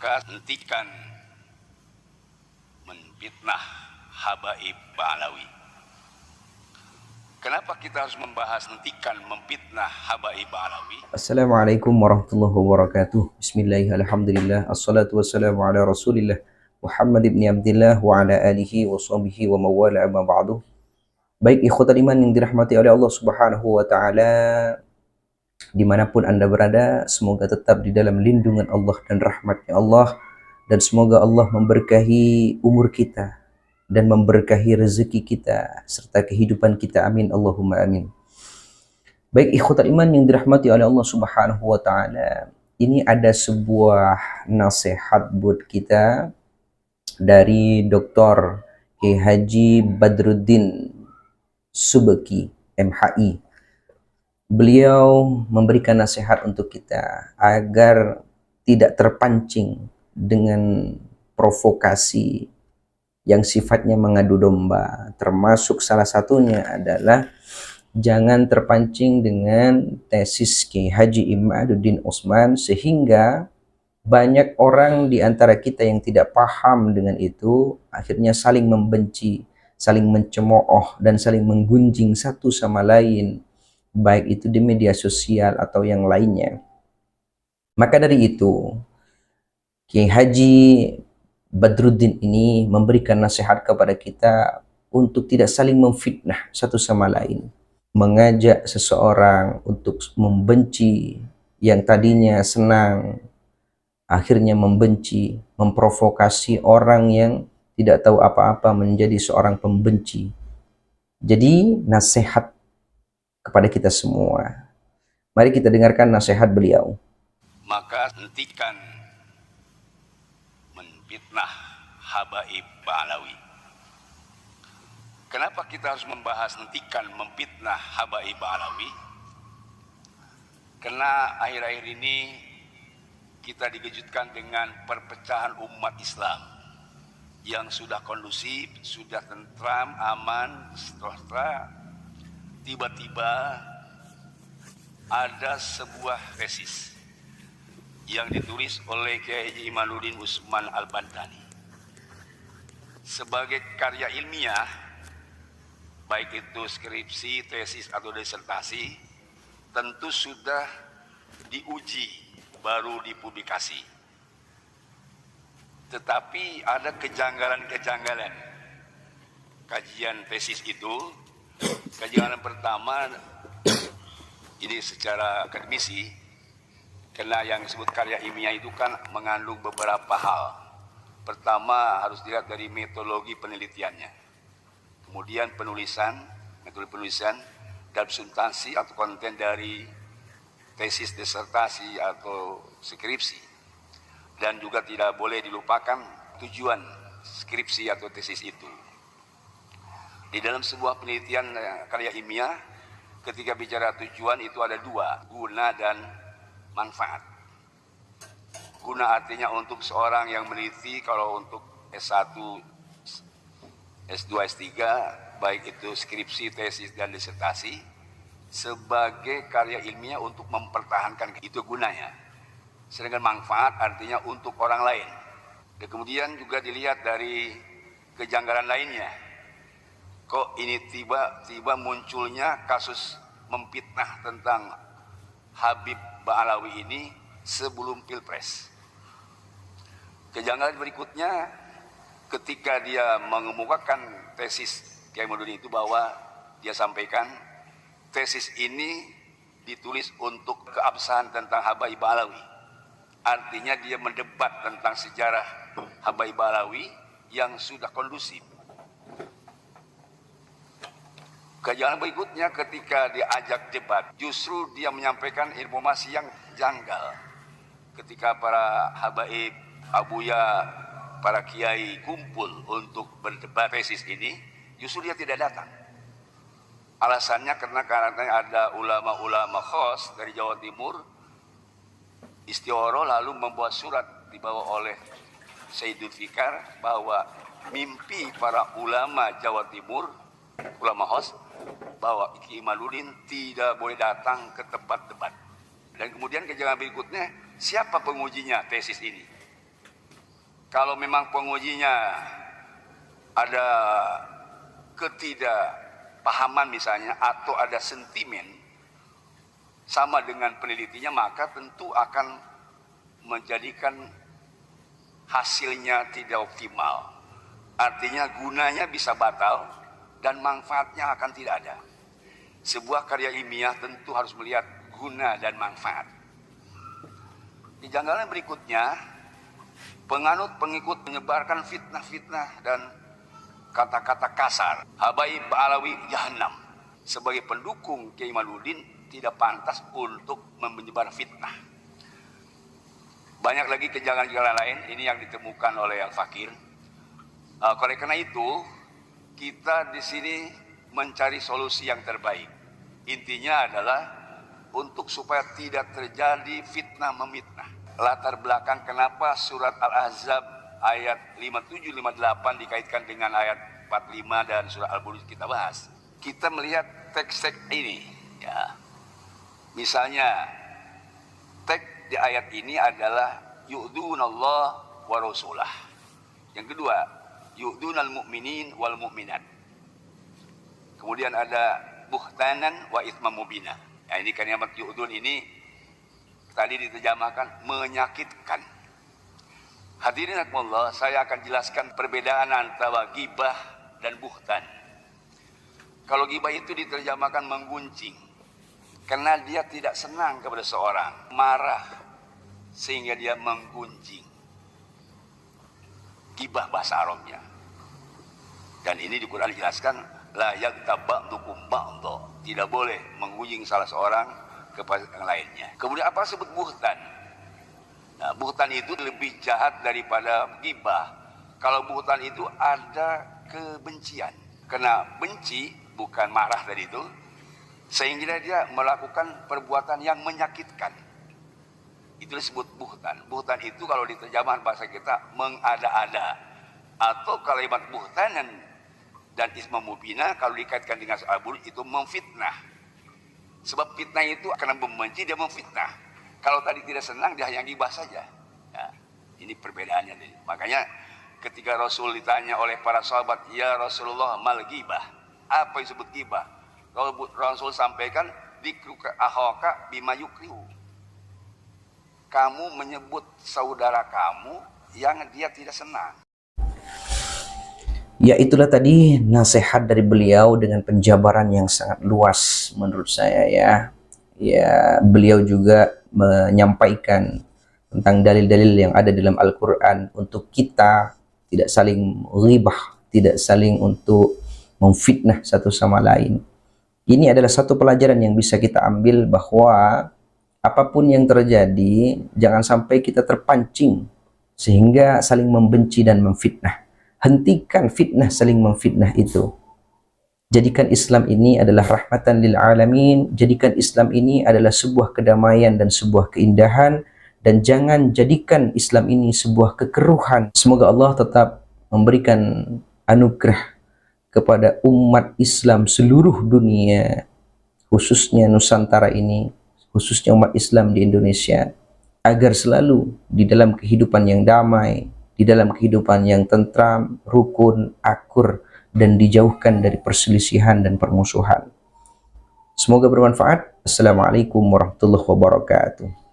maka hentikan menfitnah habaib Ba'alawi. Kenapa kita harus membahas hentikan memfitnah habaib Ba'alawi? Assalamualaikum warahmatullahi wabarakatuh. Bismillahirrahmanirrahim. Alhamdulillah. Assalatu wassalamu ala rasulillah Muhammad ibn Abdillah wa ala alihi wa sahbihi wa mawala amma ba'du. Baik ikhwatal iman yang dirahmati oleh Allah subhanahu wa ta'ala, dimanapun anda berada, semoga tetap di dalam lindungan Allah dan rahmatnya Allah, dan semoga Allah memberkahi umur kita dan memberkahi rezeki kita serta kehidupan kita, amin Allahumma amin. Baik ikhwatal iman yang dirahmati oleh Allah subhanahu wa ta'ala, ini ada sebuah nasihat buat kita dari Dr. Kiai Haji Badruddin Subeki MHI. Beliau memberikan nasihat untuk kita agar tidak terpancing dengan provokasi yang sifatnya mengadu domba. Termasuk salah satunya adalah jangan terpancing dengan tesis Kiai Haji Imaduddin Utsman, sehingga banyak orang di antara kita yang tidak paham dengan itu akhirnya saling membenci, saling mencemooh, dan saling menggunjing satu sama lain, baik itu di media sosial atau yang lainnya. Maka dari itu, Kiai Haji Badruddin ini memberikan nasihat kepada kita untuk tidak saling memfitnah satu sama lain, mengajak seseorang untuk membenci yang tadinya senang, akhirnya membenci, memprovokasi orang yang tidak tahu apa-apa menjadi seorang pembenci. Jadi nasihat kepada kita semua. Mari kita dengarkan nasihat beliau. Maka hentikan menfitnah habaib Ba'alawi. Kenapa kita harus membahas hentikan memfitnah habaib Ba'alawi? Karena akhir-akhir ini kita dikejutkan dengan perpecahan umat Islam yang sudah kondusif, sudah tentram, aman, sejahtera. Tiba-tiba ada sebuah tesis yang ditulis oleh Kiai Haji Imaduddin Utsman Al-Bantani sebagai karya ilmiah, baik itu skripsi, tesis atau disertasi, tentu sudah diuji baru dipublikasi. Tetapi ada kejanggalan-kejanggalan kajian tesis itu. Kejanggalan pertama, ini secara akademisi, karena yang disebut karya ilmiah itu kan mengandung beberapa hal. Pertama harus dilihat dari metodologi penelitiannya, kemudian metode penulisan dan substansi atau konten dari tesis, disertasi atau skripsi, dan juga tidak boleh dilupakan tujuan skripsi atau tesis itu. Di dalam sebuah penelitian karya ilmiah, ketika bicara tujuan itu ada dua, guna dan manfaat. Guna artinya untuk seorang yang meneliti, kalau untuk S1, S2, S3, baik itu skripsi, tesis, dan disertasi, sebagai karya ilmiah untuk mempertahankan, itu gunanya. Sedangkan manfaat artinya untuk orang lain. Dan kemudian juga dilihat dari kejanggalan lainnya. Kok ini tiba-tiba munculnya kasus memfitnah tentang Habib Ba'alawi ini sebelum Pilpres. Kejanggalan berikutnya, ketika dia mengemukakan tesis Kiai Imaduddin itu, bahwa dia sampaikan tesis ini ditulis untuk keabsahan tentang habaib Ba'alawi. Artinya dia mendebat tentang sejarah habaib Ba'alawi yang sudah kondusif. Kejanggalan berikutnya, ketika diajak debat, justru dia menyampaikan informasi yang janggal. Ketika para habaib, abuya, para kiai kumpul untuk berdebat tesis ini, justru dia tidak datang. Alasannya karena ada ulama-ulama khos dari Jawa Timur istioro, lalu membuat surat dibawa oleh Sayyidul Fikar bahwa mimpi para ulama Jawa Timur, ulama khos, bahwa Kiai Imaduddin tidak boleh datang ke tempat debat. Dan kemudian kejanggalan berikutnya, siapa pengujinya tesis ini? Kalau memang pengujinya ada ketidakpahaman misalnya, atau ada sentimen sama dengan penelitinya, maka tentu akan menjadikan hasilnya tidak optimal. Artinya gunanya bisa batal dan manfaatnya akan tidak ada. Sebuah karya ilmiah tentu harus melihat guna dan manfaat. Kejanggalan berikutnya, penganut pengikut menyebarkan fitnah-fitnah dan kata-kata kasar. Habaib Ba'alawi Jahannam. Sebagai pendukung Kiai Mauludin tidak pantas untuk menyebar fitnah. Banyak lagi kejanggalan-kejanggalan lain, ini yang ditemukan oleh Al-Fakir. Oleh karena itu, kita di sini mencari solusi yang terbaik. Intinya adalah untuk supaya tidak terjadi fitnah memitnah. Latar belakang kenapa surat Al-Ahzab ayat 57-58 dikaitkan dengan ayat 45 dan surat Al-Buruj kita bahas. Kita melihat teks-teks ini, ya. Misalnya, teks di ayat ini adalah yu'dunallah wa rasulah. Yang kedua, yu'dunal mu'minin wal mu'minat. Kemudian ada buhtanan wa ithma mubina. Ya, ini kalimat yu'dun ini tadi diterjemahkan menyakitkan. Hadirin rahimakumullah, saya akan jelaskan perbedaan antara ghibah dan buhtan. Kalau ghibah itu diterjemahkan mengguncing, karena dia tidak senang kepada seorang, marah sehingga dia mengguncing. Ghibah bahasa Arabnya. Dan ini di Quran dijelaskan, la yaghtab ba'dukum ba'dha. Tidak boleh menggunjing salah seorang kepada yang lainnya. Kemudian apa disebut buhtan? Nah, buhtan itu lebih jahat daripada ghibah. Kalau buhtan itu ada kebencian. Karena benci, bukan marah tadi itu, sehingga dia melakukan perbuatan yang menyakitkan. Itu disebut buhtan. Buhtan itu kalau diterjemahkan bahasa kita mengada-ada. Atau kalimat buhtan dan isma mubina kalau dikaitkan dengan soal buruj itu memfitnah. Sebab fitnah itu karena membenci dia memfitnah. Kalau tadi tidak senang dia hanya ghibah saja. Ya, ini perbedaannya. Makanya ketika Rasul ditanya oleh para sahabat, ya Rasulullah mal ghibah, apa yang disebut ghibah? Rasul sampaikan dikruka ahoka bima yukrihu. Kamu menyebut saudara kamu yang dia tidak senang. Ya, itulah tadi nasihat dari beliau dengan penjabaran yang sangat luas menurut saya, ya. Ya, beliau juga menyampaikan tentang dalil-dalil yang ada dalam Al-Quran untuk kita tidak saling ghibah, tidak saling untuk memfitnah satu sama lain. Ini adalah satu pelajaran yang bisa kita ambil bahwa apapun yang terjadi, jangan sampai kita terpancing sehingga saling membenci dan memfitnah. Hentikan fitnah saling memfitnah itu. Jadikan Islam ini adalah rahmatan lil alamin, jadikan Islam ini adalah sebuah kedamaian dan sebuah keindahan, dan jangan jadikan Islam ini sebuah kekeruhan. Semoga Allah tetap memberikan anugerah kepada umat Islam seluruh dunia, khususnya Nusantara ini, khususnya umat Islam di Indonesia, agar selalu di dalam kehidupan yang damai, di dalam kehidupan yang tentram, rukun, akur, dan dijauhkan dari perselisihan dan permusuhan. Semoga bermanfaat. Assalamualaikum warahmatullahi wabarakatuh.